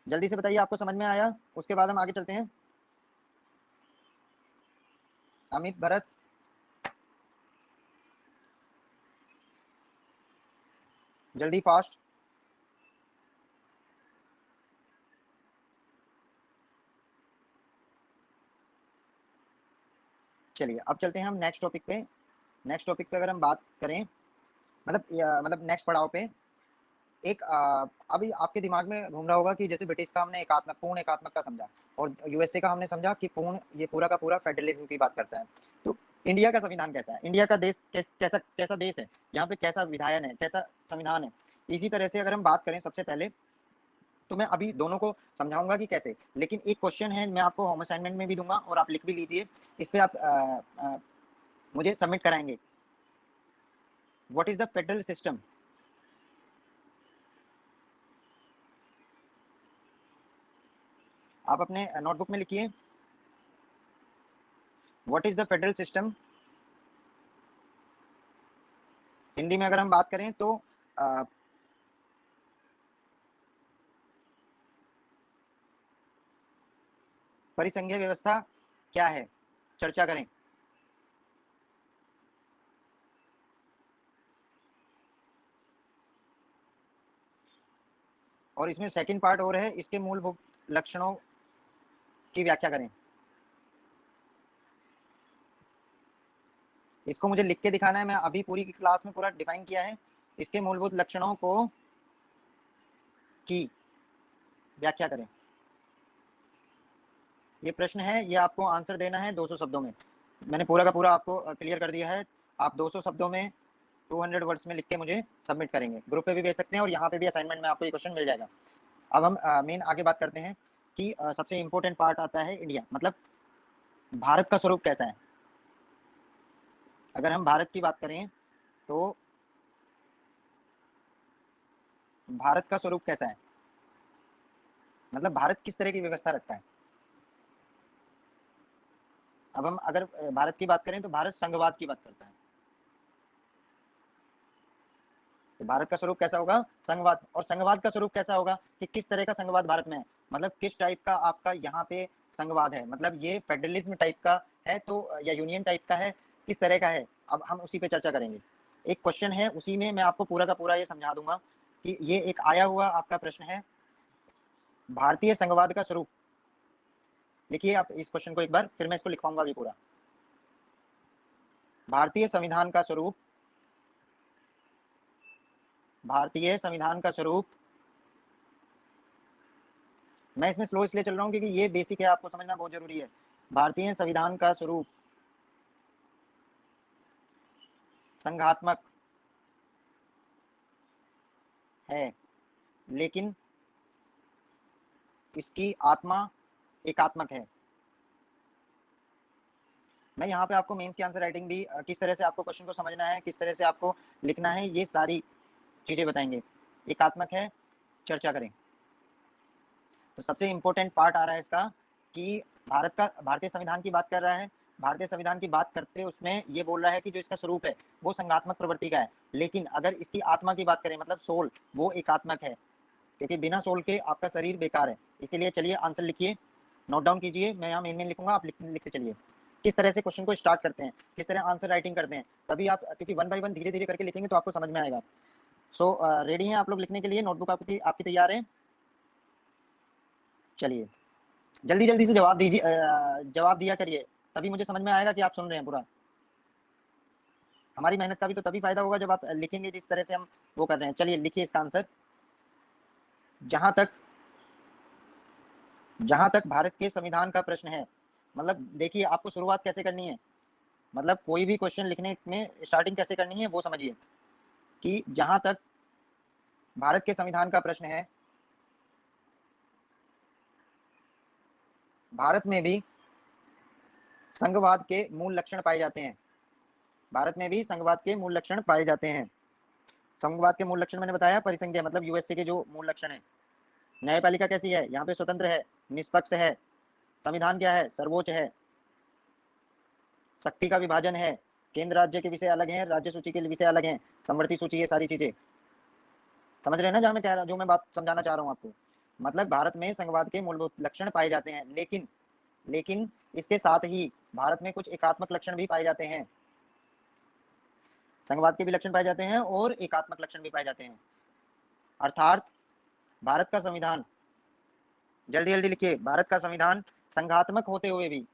जल्दी से बताइए, आपको समझ में आया? उसके बाद हम आगे चलते हैं। अमित, भरत, जल्दी फास्ट। चलिए अब चलते हैं हम नेक्स्ट टॉपिक पे। नेक्स्ट टॉपिक पे अगर हम बात करें, मतलब नेक्स्ट पड़ाव पे एक अभी आपके दिमाग में घूम रहा होगा कि जैसे ब्रिटिश का हमने एकात्मक, पूर्ण एकात्मक का समझा, और यूएसए का हमने समझा कि पूर्ण, ये पूरा का पूरा फेडरलिज्म की बात करता है। तो इंडिया का संविधान कैसा है, इंडिया का देश कैसा कैसा देश है, यहाँ पे कैसा विधायन है, कैसा संविधान है। इसी तरह से अगर हम बात करें, सबसे पहले तो मैं अभी दोनों को समझाऊंगा कि कैसे, लेकिन एक क्वेश्चन है मैं आपको होम असाइनमेंट में भी दूंगा और आप लिख भी लीजिए, इस पे आप मुझे सबमिट कराएंगे। What is the federal system? आप अपने नोटबुक में लिखिए, what is the federal system. Hindi में अगर हम बात करें तो परिसंघीय व्यवस्था क्या है, चर्चा करें। और इसमें सेकंड पार्ट और है, इसके मूलभूत लक्षणों की व्याख्या करें। इसको मुझे लिख के दिखाना है, मैं अभी पूरी क्लास में पूरा डिफाइन किया है। इसके मूलभूत लक्षणों को की व्याख्या करें, ये प्रश्न है, ये आपको आंसर देना है 200 शब्दों में। मैंने पूरा का पूरा आपको क्लियर कर दिया है। आप 200 शब्दों में 200 वर्ड्स में लिख के मुझे सबमिट करेंगे, ग्रुप पे भी भेज सकते हैं और यहाँ पे भी असाइनमेंट में आपको ये क्वेश्चन मिल जाएगा। अब हम मेन आगे बात करते हैं कि सबसे इंपॉर्टेंट पार्ट आता है इंडिया, मतलब भारत का स्वरूप कैसा है। अगर हम भारत की बात करें तो भारत का स्वरूप कैसा है, मतलब भारत किस तरह की व्यवस्था रखता है। अब हम अगर भारत की बात करें तो भारत संघवाद की बात करता है। तो भारत का स्वरूप कैसा होगा, संघवाद। और संघवाद का स्वरूप कैसा होगा कि किस तरह का संघवाद भारत में है, मतलब किस टाइप का आपका यहाँ पे संघवाद है, मतलब ये फेडरलिज्म टाइप का है तो या यूनियन टाइप का है, किस तरह का है। अब हम उसी पे चर्चा करेंगे। एक क्वेश्चन है, उसी में मैं आपको पूरा का पूरा ये समझा दूंगा कि ये एक आया हुआ आपका प्रश्न है, भारतीय संघवाद का स्वरूप। लिखिए आप इस क्वेश्चन को एक बार, फिर मैं इसको लिखवाऊंगा भी पूरा। भारतीय संविधान का स्वरूप, भारतीय संविधान का स्वरूप। मैं इसमें स्लो इसलिए चल रहा हूँ क्योंकि ये बेसिक है, आपको समझना बहुत जरूरी है। भारतीय संविधान का स्वरूप संघात्मक है, लेकिन इसकी आत्मा एकात्मक है। मैं यहाँ पे आपको मेंस की आंसर राइटिंग भी किस तरह से आपको क्वेश्चन को समझना है, किस तरह से आपको लिखना है, ये सारी चीजें बताएंगे। एकात्मक है, चर्चा करें। तो सबसे इंपॉर्टेंट पार्ट आ रहा है इसका कि भारतीय संविधान की बात कर रहा है। भारतीय संविधान की बात करते उसमें ये बोल रहा है कि जो इसका स्वरूप है वो संघात्मक प्रवृत्ति का है, लेकिन अगर इसकी आत्मा की बात करें, मतलब सोल, वो एकात्मक है, क्योंकि बिना सोल के आपका शरीर बेकार है। इसीलिए चलिए आंसर लिखिए, नोट डाउन कीजिए, मैं यहाँ मेन लिखूंगा, आप लिखते चलिए। किस तरह से क्वेश्चन को स्टार्ट करते हैं, किस तरह आंसर राइटिंग करते हैं, तभी आप, क्योंकि वन बाय वन धीरे धीरे करके लिखेंगे तो आपको समझ में आएगा। सो रेडी हैं आप लोग लिखने के लिए, नोटबुक आपकी आपकी तैयार है। चलिए जल्दी जल्दी से जवाब दीजिए, जवाब दिया करिए, तभी मुझे समझ में आएगा कि आप सुन रहे हैं पूरा। हमारी मेहनत का भी तो तभी फायदा होगा जब आप लिखेंगे जिस तरह से हम वो कर रहे हैं। चलिए लिखिए इसका आंसर। जहां तक जहां तक भारत के संविधान का प्रश्न है, मतलब देखिए आपको शुरुआत कैसे करनी है, मतलब कोई भी क्वेश्चन लिखने में स्टार्टिंग कैसे करनी है वो समझिए कि जहां तक भारत के संविधान का प्रश्न है, भारत में भी संघवाद के मूल लक्षण पाए जाते हैं। भारत में भी संघवाद के मूल लक्षण पाए जाते हैं। संघवाद के मूल लक्षण मैंने बताया, परिसंघीय मतलब यूएसए के जो मूल लक्षण है। न्यायपालिका कैसी है, यहाँ पे स्वतंत्र है, निष्पक्ष है। संविधान क्या है, सर्वोच्च है। शक्ति का विभाजन है, केंद्र राज्य के विषय अलग हैं, राज्य सूची के विषय अलग हैं, समवर्ती सूची, ये सारी चीजें समझ रहे हैं ना, जहां मैं कह रहा हूं, जो मैं बात समझाना चाह रहा हूं आपको। मतलब भारत में संघवाद के मूलभूत लक्षण पाए जाते हैं, लेकिन लेकिन इसके साथ ही भारत में कुछ एकात्मक लक्षण भी पाए जाते हैं। संघवाद के भी लक्षण पाए जाते हैं और एकात्मक लक्षण भी पाए जाते हैं। अर्थात भारत का संविधान, जल्दी जल्दी लिखिए, भारत का संविधान संघात्मक होते हुए भी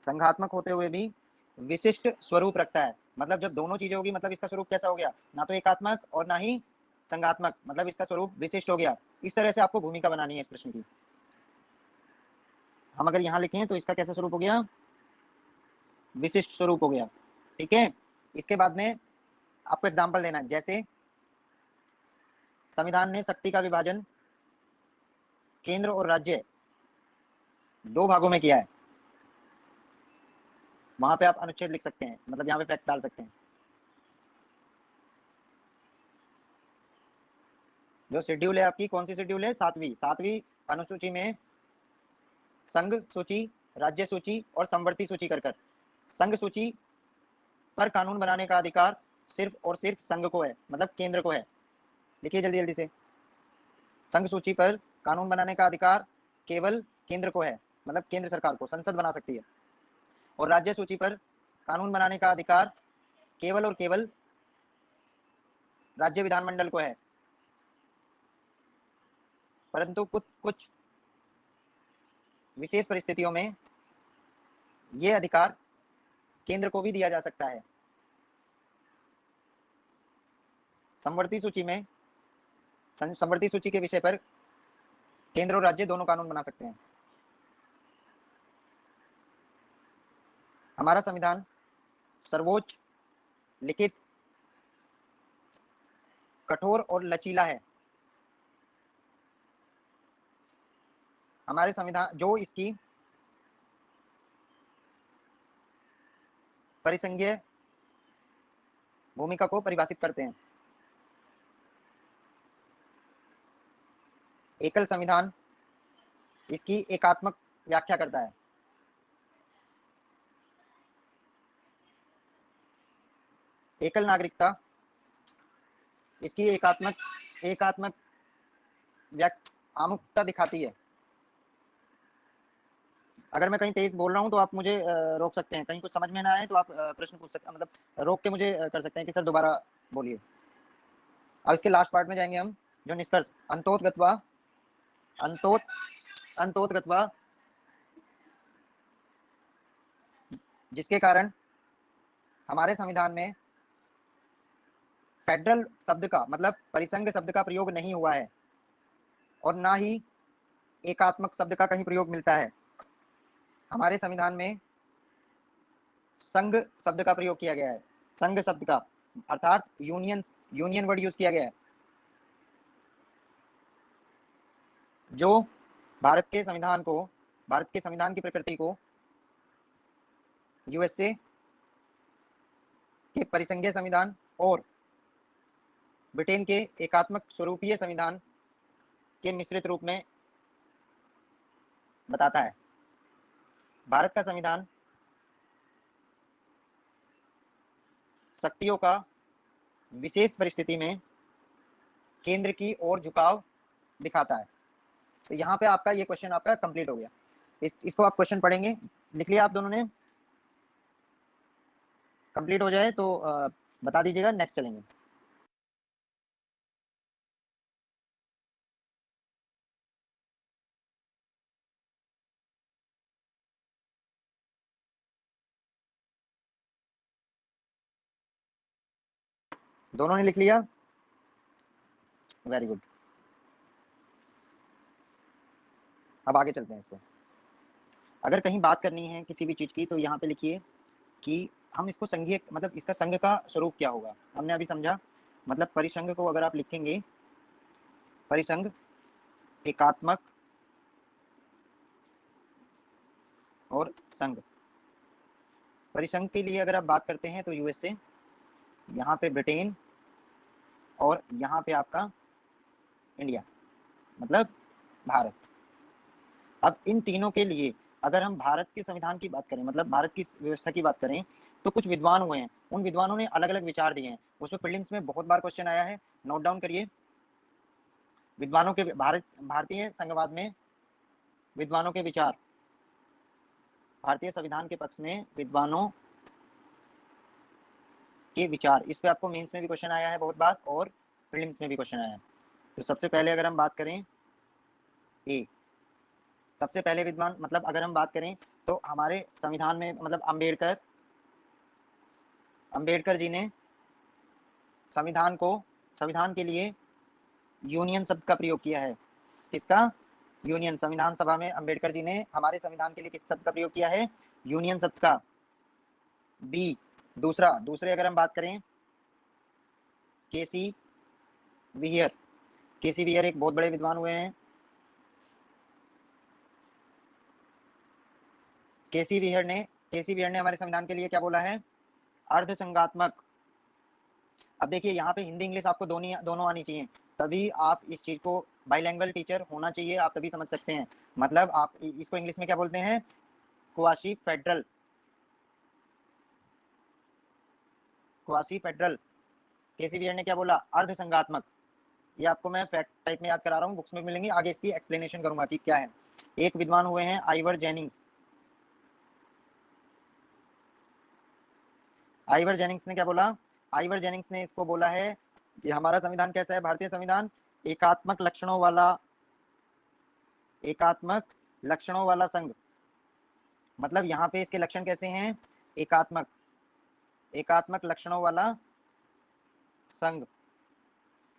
संघात्मक होते हुए भी विशिष्ट स्वरूप रखता है। मतलब जब दोनों चीजें होगी, मतलब इसका स्वरूप कैसा हो गया, ना तो एकात्मक और ना ही संघात्मक, मतलब इसका स्वरूप विशिष्ट हो गया। इस तरह से आपको भूमिका बनानी है इस प्रश्न की। हम अगर यहां लिखें तो इसका कैसा स्वरूप हो गया, विशिष्ट स्वरूप हो गया। ठीक है, इसके बाद में आपको एग्जाम्पल देना है। जैसे संविधान ने शक्ति का विभाजन केंद्र और राज्य दो भागों में किया है, वहां पे आप अनुच्छेद लिख सकते हैं, मतलब यहाँ पे फैक्ट डाल सकते हैं। जो शेड्यूल है आपकी, कौन सी शेड्यूल है, सातवीं अनुसूची में संघ सूची, राज्य सूची और समवर्ती सूची कर संघ सूची पर कानून बनाने का अधिकार सिर्फ और सिर्फ संघ को है, मतलब केंद्र को है। लिखिए जल्दी जल्दी से। संघ सूची पर कानून बनाने का अधिकार केवल केंद्र को है, मतलब केंद्र सरकार को, संसद बना सकती है। और राज्य सूची पर कानून बनाने का अधिकार केवल और केवल राज्य विधानमंडल को है। परंतु कुछ कुछ विशेष परिस्थितियों में ये अधिकार केंद्र को भी दिया जा सकता है। समवर्ती सूची में, समवर्ती सूची के विषय पर केंद्र और राज्य दोनों कानून बना सकते हैं। हमारा संविधान सर्वोच्च, लिखित, कठोर और लचीला है। हमारे संविधान जो इसकी परिसंघीय भूमिका को परिभाषित करते हैं। एकल संविधान इसकी एकात्मक व्याख्या करता है। एकल नागरिकता इसकी एकात्मक एकात्मक आमुखता दिखाती है। अगर मैं कहीं तेज बोल रहा हूं तो आप मुझे रोक सकते हैं, कहीं कुछ समझ में ना आए तो आप प्रश्न पूछ सकते हैं, मतलब रोक के मुझे कर सकते हैं कि सर दोबारा बोलिए। अब इसके लास्ट पार्ट में जाएंगे हम, जो निष्कर्ष अंतोतगत्वा अंतोत अंतोतगत्वा जिसके कारण हमारे संविधान में फेडरल शब्द का, मतलब परिसंघ शब्द का प्रयोग नहीं हुआ है, और ना ही एकात्मक शब्द का कहीं प्रयोग मिलता है। हमारे संविधान में संघ शब्द का प्रयोग किया गया है, संघ शब्द का, अर्थात यूनियन वर्ड यूज किया गया है। जो भारत के संविधान की प्रकृति को यूएसए के परिसंघीय संविधान और ब्रिटेन के एकात्मक स्वरूपीय संविधान के मिश्रित रूप में बताता है। भारत का संविधान शक्तियों का विशेष परिस्थिति में केंद्र की ओर झुकाव दिखाता है। तो यहाँ पे आपका ये क्वेश्चन आपका कंप्लीट हो गया। इसको आप क्वेश्चन पढ़ेंगे, लिख लिया आप दोनों ने, कंप्लीट हो जाए तो बता दीजिएगा, नेक्स्ट चलेंगे। दोनों ने लिख लिया, वेरी गुड। अब आगे चलते हैं इसको। अगर कहीं बात करनी है किसी भी चीज की तो यहाँ पे लिखिए कि हम इसको संघीय, मतलब इसका संघ का स्वरूप क्या होगा, हमने अभी समझा। मतलब परिसंघ को अगर आप लिखेंगे, परिसंघ एकात्मक और संघ। परिसंघ के लिए अगर आप बात करते हैं तो यूएसए, यहाँ पे ब्रिटेन, और यहाँ पे आपका इंडिया, मतलब भारत। अब इन तीनों के लिए अगर हम भारत के संविधान की बात करें, मतलब भारत की व्यवस्था की बात करें, तो कुछ विद्वान हुए हैं, उन विद्वानों ने अलग अलग विचार दिए हैं। उसमें प्रीलिम्स में बहुत बार क्वेश्चन आया है, नोट डाउन करिए। विद्वानों के भारतीय संघवाद में विद्वानों के विचार, भारतीय संविधान के पक्ष में विद्वानों के विचार, इस पे आपको मेंस में भी क्वेश्चन आया है बहुत बार, और प्रीलिम्स में भी क्वेश्चन आया है। तो सबसे पहले अगर हम बात करें ए, सबसे पहले विद्वान, मतलब अगर हम बात करें तो हमारे संविधान में मतलब अंबेडकर जी ने संविधान के लिए यूनियन शब्द का प्रयोग किया है। किसका? यूनियन। संविधान सभा में अंबेडकर जी ने हमारे संविधान के लिए किस शब्द का प्रयोग किया है? यूनियन शब्द का। बी। दूसरे अगर हम बात करें केसी विहियर। केसी विहियर एक बहुत बड़े विद्वान हुए हैं। केसी विहियर ने हमारे संविधान के लिए क्या बोला है? अर्धसंघात्मक। अब देखिए यहाँ पे हिंदी इंग्लिश आपको दोनों आनी चाहिए, तभी आप इस चीज को, बाइलैंग्वेज टीचर होना चाहिए, आप तभी समझ सकते हैं। मतलब आप इसको इंग्लिश में क्या बोलते हैं? Quasi federal. केसी विहियर ने क्या बोला? अर्धसंघात्मक। ये आपको मैं फैक्ट टाइप में याद करा रहा हूँ, बुक्स में मिलेंगी, आगे इसकी एक्सप्लेनेशन करूंगा कि क्या है। एक विद्वान हुए हैं आइवर जेनिंग्स। आइवर जेनिंग्स ने क्या बोला? आइवर जेनिंग्स ने इसको बोला है कि हमारा संविधान कैसा है? भारतीय संविधान एकात्मक लक्षणों वाला संघ। मतलब यहाँ पे इसके लक्षण कैसे हैं? एकात्मक लक्षणों वाला संघ।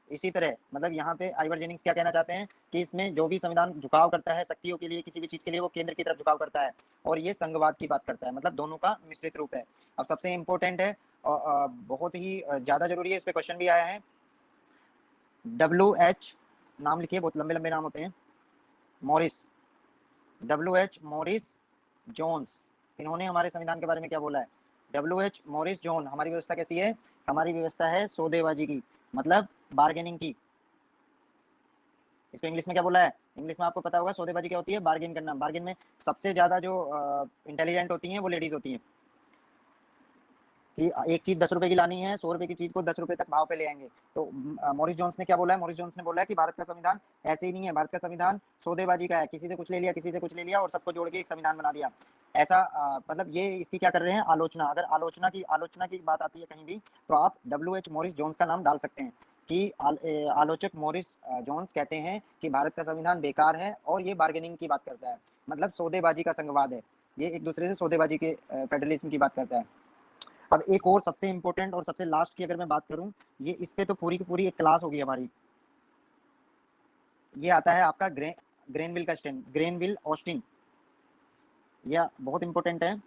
इसी तरह मतलब यहाँ पे आइवर जेनिंग्स क्या कहना चाहते हैं कि इसमें जो भी संविधान झुकाव करता है शक्तियों के लिए, किसी भी चीज के लिए, वो केंद्र की तरफ झुकाव करता है, और ये संघवाद की बात करता है, मतलब दोनों का मिश्रित रूप है। अब सबसे इंपॉर्टेंट है और बहुत ही ज्यादा जरूरी है, इस पे क्वेश्चन भी आया है। WH, नाम लिखिए, बहुत लंबे लंबे नाम होते हैं। मॉरिस, WH मॉरिस जोन्स, इन्होंने हमारे संविधान के बारे में क्या बोला है? WH मॉरिस जोन, हमारी व्यवस्था कैसी है? हमारी व्यवस्था है सौदेबाजी की, मतलब बार्गेनिंग की। इसको इंग्लिश में क्या बोला है? इंग्लिश में आपको पता होगा सौदेबाजी क्या होती है? बार्गेन करना। बार्गेन में सबसे ज्यादा जो इंटेलिजेंट होती हैं वो लेडीज होती हैं, कि एक चीज 10 रुपए की लानी है, 100 रुपए की चीज को 10 रुपए तक भाव पे ले आएंगे। तो मॉरिस जोन्स ने क्या बोला है? मॉरिस जोन्स ने बोला है कि भारत का संविधान ऐसे ही नहीं है, भारत का संविधान सौदेबाजी का है, किसी से कुछ ले लिया, किसी से कुछ ले लिया और सबको जोड़ के एक संविधान बना दिया। ऐसा मतलब ये इसकी क्या कर रहे हैं? आलोचना। अगर आलोचना की बात आती है कहीं भी, तो आप WH मॉरिस जोन्स का नाम डाल सकते हैं कि आलोचक मॉरिस जोन्स कहते हैं कि भारत का संविधान बेकार है और ये बार्गेनिंग की बात करता है, मतलब सौदेबाजी का संघवाद है, ये एक दूसरे से सौदेबाजी के फेडरलिज्म की बात करता है। अब एक और सबसे इंपॉर्टेंट और सबसे लास्ट की अगर मैं बात करूं, ये इस पे तो पूरी की पूरी एक क्लास होगी हमारी। ये आता है आपका ग्रेनविल ऑस्टिन, यह बहुत इंपॉर्टेंट है।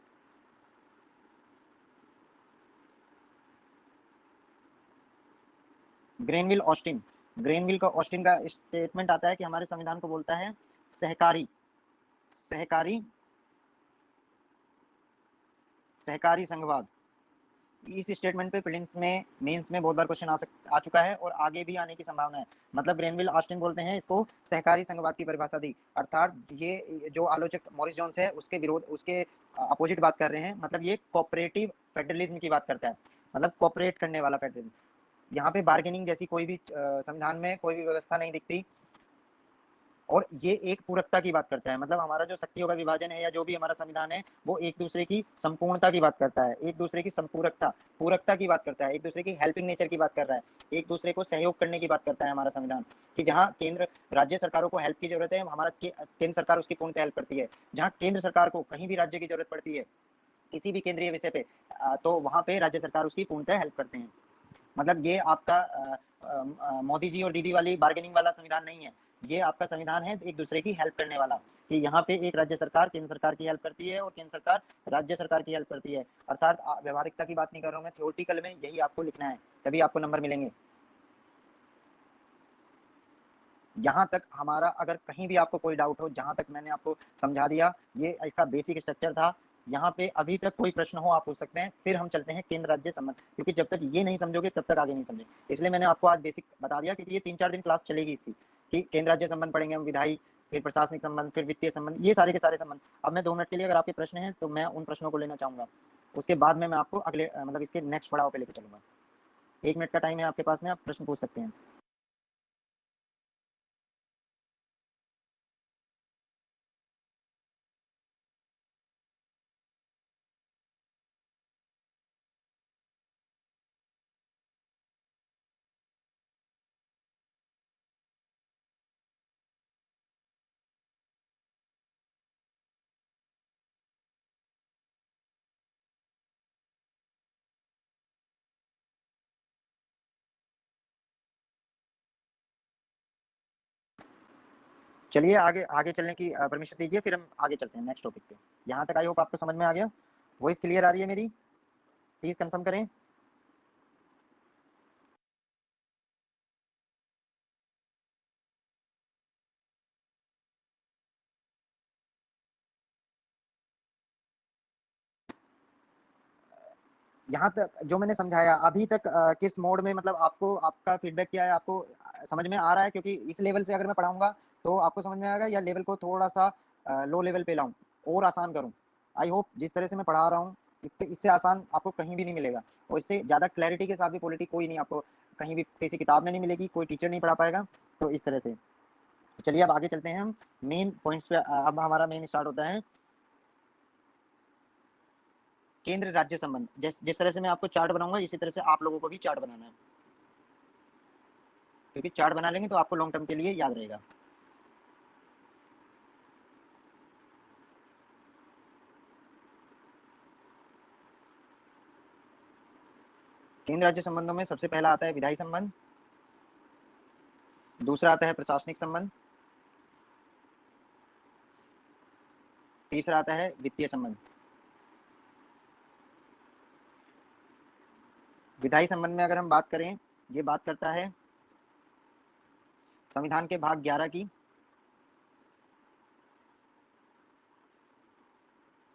ग्रेनविल का ऑस्टिन का स्टेटमेंट आता है कि हमारे संविधान को बोलता है सहकारी सहकारी सहकारी संघवाद। इस स्टेटमेंट पे प्रीलिम्स में, मेंस में बहुत बार क्वेश्चन आ चुका है और आगे भी आने की संभावना है। मतलब ग्रेनविल ऑस्टिन बोलते हैं इसको सहकारी संघवाद की परिभाषा दी, अर्थात ये जो आलोचक मॉरिस जोन्स है उसके विरोध, उसके अपोजिट बात कर रहे हैं, मतलब ये कोऑपरेटिव फेडरलिज्म की बात करता है, मतलब कोऑपरेट करने वाला फेडरलिज्म। यहाँ पे बार्गेनिंग जैसी कोई भी संविधान में कोई भी व्यवस्था नहीं दिखती, और ये एक पूरकता की बात करता है, मतलब हमारा जो शक्तियों का विभाजन है या जो भी हमारा संविधान है वो एक दूसरे की संपूर्णता की बात करता है, एक दूसरे की संपूरकता पूरकता की बात करता है, एक दूसरे की हेल्पिंग नेचर की बात कर रहा है, एक दूसरे को सहयोग करने की बात करता है हमारा संविधान। कि जहाँ केंद्र राज्य सरकारों को हेल्प की जरूरत है, हमारा केंद्र सरकार उसकी पूर्णतः हेल्प करती है। जहाँ केंद्र सरकार को कहीं भी राज्य की जरूरत पड़ती है किसी भी केंद्रीय विषय पे, तो वहां पे राज्य सरकार उसकी पूर्णतः हेल्प करते हैं। मतलब ये आपका मोदी जी और दीदी वाली बार्गेनिंग वाला संविधान नहीं है, ये आपका संविधान है एक दूसरे की हेल्प करने वाला, कि यहाँ पे एक राज्य सरकार केंद्र सरकार की हेल्प करती है और केंद्र सरकार राज्य सरकार की हेल्प करती है। अर्थात व्यवहारिकता की बात नहीं कर रहा हूँ मैं, थ्योरेटिकल में यही आपको लिखना है, तभी आपको नंबर मिलेंगे। यहाँ तक हमारा, अगर कहीं भी आपको कोई डाउट हो, जहाँ तक मैंने आपको समझा दिया, ये इसका बेसिक स्ट्रक्चर था। यहाँ पे अभी तक कोई प्रश्न हो आप पूछ सकते हैं, फिर हम चलते हैं केंद्र राज्य संबंध, क्योंकि जब तक ये नहीं समझोगे तब तक आगे नहीं समझे। इसलिए मैंने आपको आज बेसिक बता दिया, क्योंकि ये 3-4 दिन क्लास चलेगी इसकी, कि केंद्र राज्य संबंध पढ़ेंगे हम, विधायी, फिर प्रशासनिक संबंध, फिर वित्तीय संबंध, ये सारे के सारे संबंध। अब मैं 2 मिनट के लिए, अगर आपके प्रश्न है तो मैं उन प्रश्नों को लेना चाहूंगा, उसके बाद में मैं आपको अगले मतलब इसके नेक्स्ट पड़ाव पे लेकर चलूंगा। 1 मिनट का टाइम है आपके पास में, आप प्रश्न पूछ सकते हैं। चलिए आगे आगे चलने की परमिशन दीजिए, फिर हम आगे चलते हैं नेक्स्ट टॉपिक पे। यहाँ तक आई होप आपको समझ में आ गया। वॉइस क्लियर आ रही है मेरी? प्लीज कंफर्म करें। यहाँ तक जो मैंने समझाया अभी तक किस मोड में, मतलब आपको आपका फीडबैक क्या है, आपको समझ में आ रहा है? क्योंकि इस लेवल से अगर मैं पढ़ाऊंगा तो आपको समझ में आएगा, या लेवल को थोड़ा सा लो लेवल पे लाऊं और आसान करूं? आई होप जिस तरह से मैं पढ़ा रहा हूँ इससे आसान आपको कहीं भी नहीं मिलेगा, और इससे ज़्यादा क्लैरिटी के साथ भी पॉलिटी कोई नहीं आपको कहीं भी किसी किताब में नहीं मिलेगी, कोई टीचर नहीं पढ़ा पाएगा। तो इस तरह से चलिए अब आगे चलते हैं हम मेन पॉइंट्स पे। अब हमारा मेन स्टार्ट होता है केंद्र राज्य संबंध। जिस तरह से मैं आपको चार्ट बनाऊंगा इसी तरह से आप लोगों को भी चार्ट बनाना है, क्योंकि चार्ट बना लेंगे तो आपको लॉन्ग टर्म के लिए याद रहेगा। केंद्र राज्य संबंधों में सबसे पहला आता है विधायी संबंध, दूसरा आता है प्रशासनिक संबंध, तीसरा आता है वित्तीय संबंध। विधायी संबंध में अगर हम बात करें, ये बात करता है संविधान के भाग 11 की,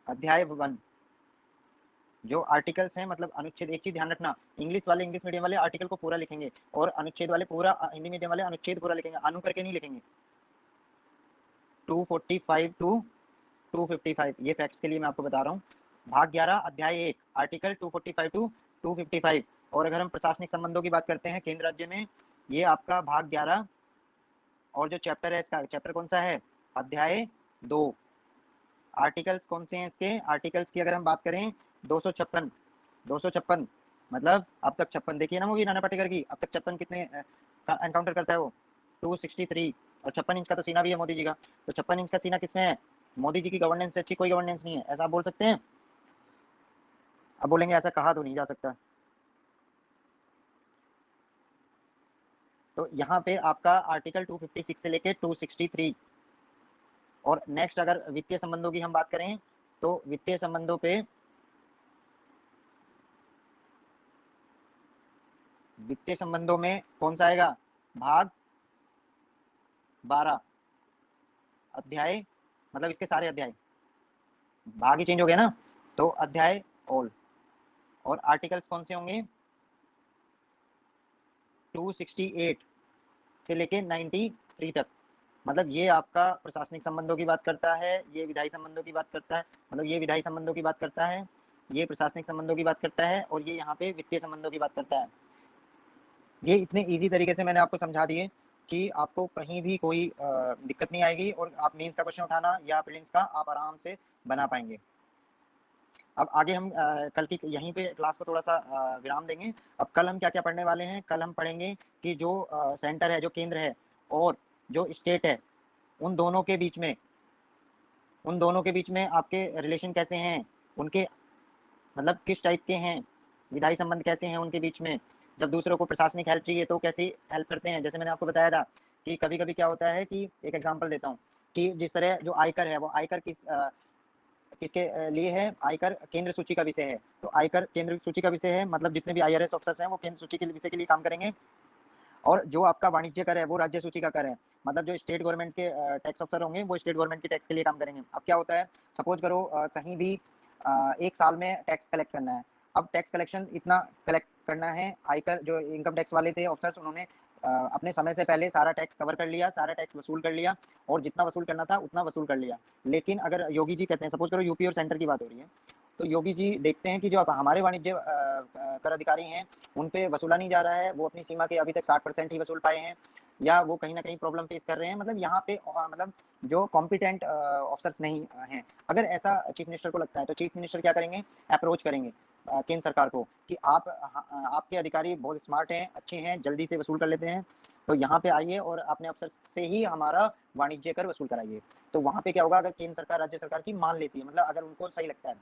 अध्याय 1, जो आर्टिकल्स हैं, मतलब अनुच्छेद। एक चीज ध्यान रखना, इंग्लिश वाले इंग्लिश मीडियम वाले आर्टिकल को पूरा लिखेंगे, और अनुच्छेद वाले पूरा, हिंदी मीडियम वाले अनुच्छेद पूरा लिखेंगे, अनु करके नहीं लिखेंगे। 245 टू 255, ये फैक्ट्स के लिए मैं आपको बता रहा हूँ। भाग 11 अध्याय 1 आर्टिकल 245 टू 255। और अगर हम प्रशासनिक संबंधों की बात करते हैं केंद्र राज्य में, ये आपका भाग 11, और जो चैप्टर है इसका, चैप्टर कौन सा है? अध्याय 2। आर्टिकल्स कौन से हैं इसके? आर्टिकल्स की अगर हम बात करें 256, 256 मतलब अब तक 56, देखिए ना मूवी नाना पाटेकर की, अब तक 56 कितने एनकाउंटर करता है वो? 263। और 56 इंच का तो सीना भी है मोदी जी का, तो 56 इंच का सीना किसमें है? मोदी जी की गवर्नेंस से अच्छी कोई गवर्नेंस नहीं है, ऐसा आप बोल सकते हैं? अब बोलेंगे ऐसा कहा तो नहीं जा सकता। तो यहाँ पे आपका आर्टिकल 256 से लेके 263। और नेक्स्ट अगर वित्तीय संबंधों की हम बात करें, तो वित्तीय संबंधों पे, वित्तीय संबंधों में कौन सा आएगा? भाग 12 अध्याय, मतलब इसके सारे अध्याय, भाग ही चेंज हो गया ना, तो अध्याय ऑल। और आर्टिकल्स कौन से होंगे? 268 से लेके 93 तक। मतलब ये आपका प्रशासनिक संबंधों की बात करता है, ये विधायी संबंधों की बात करता है, मतलब ये विधायी संबंधों की बात करता है, ये प्रशासनिक संबंधों की बात करता है, और ये यहाँ पे वित्तीय संबंधों की बात करता है। ये इतने इजी तरीके से मैंने आपको समझा दिए कि आपको कहीं भी कोई दिक्कत नहीं आएगी, और आप मेंस का क्वेश्चन उठाना या प्रीलिम्स का आप आराम से बना पाएंगे। अब आगे हम कल की यहीं पे क्लास को थोड़ा सा विराम देंगे। अब कल हम क्या क्या पढ़ने वाले हैं? कल हम पढ़ेंगे कि जो सेंटर है, जो केंद्र है, और जो स्टेट है, उन दोनों के बीच में, उन दोनों के बीच में आपके रिलेशन कैसे हैं, उनके मतलब किस टाइप के हैं, विधायी संबंध कैसे हैं उनके बीच में, जब दूसरों को प्रशासनिक हेल्प चाहिए तो कैसे हेल्प करते हैं। जैसे मैंने आपको बताया था कि कभी कभी क्या होता है कि, एक एग्जांपल देता हूँ, कि जिस तरह जो आयकर है, वो आयकर किसके लिए है? आयकर केंद्र सूची का विषय है, तो आयकर केंद्र सूची का विषय है, मतलब जितने भी IRS ऑफिसर्स हैं वो केंद्र सूची के विषय के लिए काम करेंगे। और जो आपका वाणिज्य कर है वो राज्य सूची का कर है, मतलब जो स्टेट गवर्नमेंट के टैक्स अफसर होंगे वो स्टेट गवर्नमेंट के टैक्स के लिए काम करेंगे। अब क्या होता है, सपोज करो कहीं भी एक साल में टैक्स कलेक्ट करना है। अब टैक्स कलेक्शन इतना कलेक्ट करना है, आयकर जो इनकम टैक्स वाले थे ऑफिसर्स, उन्होंने अपने समय से पहले सारा टैक्स कवर कर लिया, सारा टैक्स वसूल कर लिया, और जितना वसूल करना था उतना वसूल कर लिया। लेकिन अगर योगी जी कहते हैं, सपोज करो यूपी और सेंटर की बात हो रही है, तो योगी जी देखते हैं कि जो हमारे वाणिज्य कर अधिकारी हैं उन पे वसूला नहीं जा रहा है, वो अपनी सीमा के अभी तक 60% ही वसूल पाए हैं, या वो कहीं ना कहीं प्रॉब्लम फेस कर रहे हैं, मतलब यहाँ पे मतलब जो कॉम्पिटेंट ऑफिसर्स नहीं हैं। अगर ऐसा चीफ मिनिस्टर को लगता है तो चीफ मिनिस्टर क्या करेंगे? अप्रोच करेंगे केंद्र सरकार को कि आप आपके अधिकारी बहुत स्मार्ट हैं, अच्छे हैं, जल्दी से वसूल कर लेते हैं, तो यहाँ पे आइए और अपने अफसर से ही हमारा वाणिज्य कर वसूल कराइए। तो वहाँ पे क्या होगा, अगर केंद्र सरकार राज्य सरकार की मान लेती है, मतलब अगर उनको सही लगता है,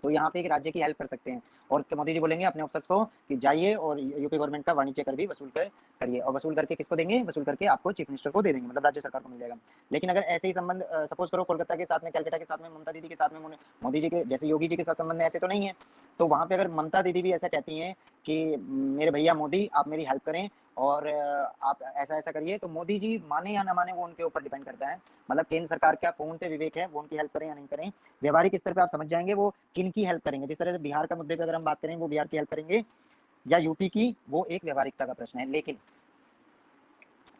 तो यहाँ पे एक राज्य की हेल्प कर सकते हैं और मोदी जी बोलेंगे अपने अफसर्स को कि जाइए और यूपी गवर्नमेंट का वाणिज्य कर भी वसूल कर करिए, और वसूल करके किसको देंगे, वसूल करके आपको चीफ मिनिस्टर को दे देंगे, मतलब राज्य सरकार को मिल जाएगा। लेकिन अगर ऐसे ही संबंध सपोज करो कोलकाता के साथ में, कलकत्ता के साथ में, ममता दीदी के साथ में, मोदी जी के जैसे योगी जी के साथ संबंध ऐसे तो नहीं है, तो वहां पे अगर ममता दीदी भी ऐसा कहती हैं कि मेरे भैया मोदी आप मेरी हेल्प करें और आप ऐसा ऐसा करिए, तो मोदी जी माने या ना माने वो उनके ऊपर डिपेंड करता है। मतलब केंद्र सरकार का पूर्ण पे विवेक है, वो उनकी हेल्प करें या नहीं करें। व्यवहारिक स्तर पे आप समझ जाएंगे वो किन की हेल्प करेंगे। जिस तरह से बिहार का मुद्दे पे अगर हम बात करें वो बिहार की हेल्प करेंगे या यूपी की, वो एक व्यवहारिकता का प्रश्न है। लेकिन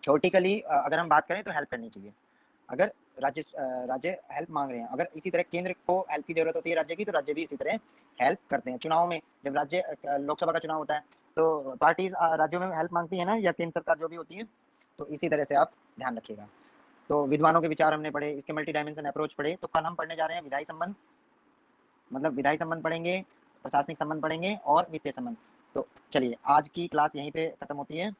थ्योरेटिकली अगर हम बात करें तो हेल्प करनी चाहिए। अगर राज्य हेल्प मांग रहे हैं, अगर इसी तरह केंद्र को हेल्प की जरूरत होती है राज्य की, तो राज्य भी इसी तरह हेल्प करते हैं। चुनाव में जब राज्य लोकसभा का चुनाव होता है तो पार्टीज राज्यों में हेल्प मांगती है ना, या केंद्र सरकार जो भी होती है, तो इसी तरह से आप ध्यान रखिएगा। तो विद्वानों के विचार हमने पढ़े, इसके मल्टी डायमेंशन अप्रोच पढ़े। तो कल हम पढ़ने जा रहे हैं विधायी संबंध, मतलब विधायी संबंध पढ़ेंगे, प्रशासनिक संबंध पढ़ेंगे और वित्तीय संबंध। तो चलिए आज की क्लास यहीं पे खत्म होती है।